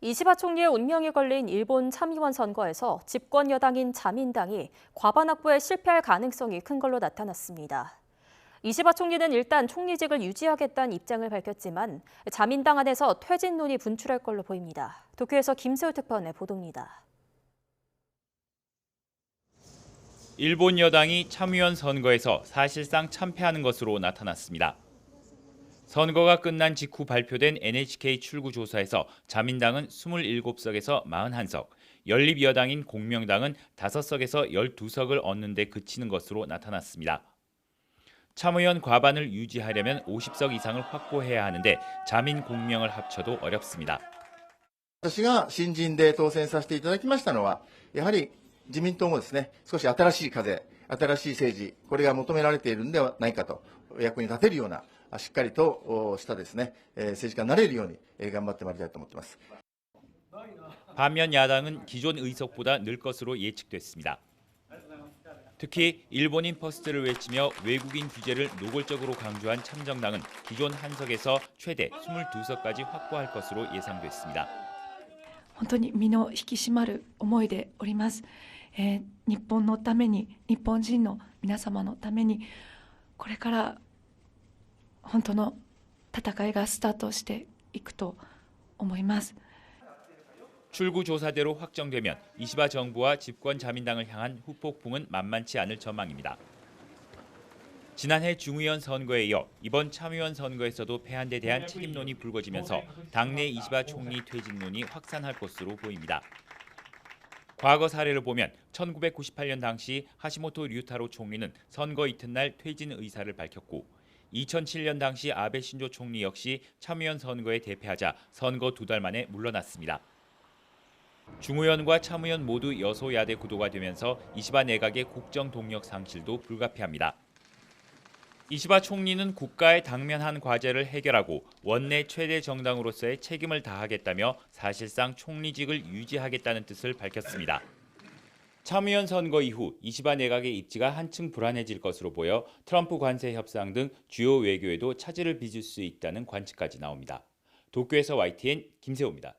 이시바 총리의 운명이 걸린 일본 참의원 선거에서 집권 여당인 자민당이 과반 확보에 실패할 가능성이 큰 걸로 나타났습니다. 이시바 총리는 일단 총리직을 유지하겠다는 입장을 밝혔지만 자민당 안에서 퇴진론이 분출할 걸로 보입니다. 도쿄에서 김세호 특파원의 보도입니다. 일본 여당이 참의원 선거에서 사실상 참패하는 것으로 나타났습니다. 선거가 끝난 직후 발표된 NHK 출구 조사에서 자민당은 27석에서 41석, 연립여당인 공명당은 5석에서 12석을 얻는 데 그치는 것으로 나타났습니다. 참의원 과반을 유지하려면 50석 이상을 확보해야 하는데 자민 공명을 합쳐도 어렵습니다. 私が新人で当選させていただきましたのは、やはり自民党もですね、少し新しい風、新しい政治、これが求められているのではないかと、役に立てるような、しっかりとしたですね、政治家になれるように頑張ってまいりたいと思っています。 반면 야당은 기존 의석보다 늘 것으로 예측됐습니다. 특히 일본인 퍼스트를 외치며 외국인 규제를 노골적으로 강조한 참정당은 기존 한석에서 최대 22석까지 확보할 것으로 예상됐습니다. 本当に身の引き締まる思いでおります。日本のために、日本人の皆様のために、これから本当の戦いがスタートしていくと思います。 출구 조사대로 확정되면 이시바 정부와 집권 자민당을 향한 후폭풍은 만만치 않을 전망입니다. 지난해 중의원 선거에 이어 이번 참의원 선거에서도 패한 데 대한 책임론이 불거지면서 당내 이시바 총리 퇴진론이 확산할 것으로 보입니다. 과거 사례를 보면 1998년 당시 하시모토 류타로 총리는 선거 이튿날 퇴진 의사를 밝혔고 2007년 당시 아베 신조 총리 역시 참의원 선거에 대패하자 선거 2달 만에 물러났습니다. 중의원과 참의원 모두 여소야대 구도가 되면서 이시바 내각의 국정 동력 상실도 불가피합니다. 이시바 총리는 국가의 당면한 과제를 해결하고 원내 최대 정당으로서의 책임을 다하겠다며 사실상 총리직을 유지하겠다는 뜻을 밝혔습니다. 참의원 선거 이후 이시바 내각의 입지가 한층 불안해질 것으로 보여 트럼프 관세 협상 등 주요 외교에도 차질을 빚을 수 있다는 관측까지 나옵니다. 도쿄에서 YTN 김세호입니다.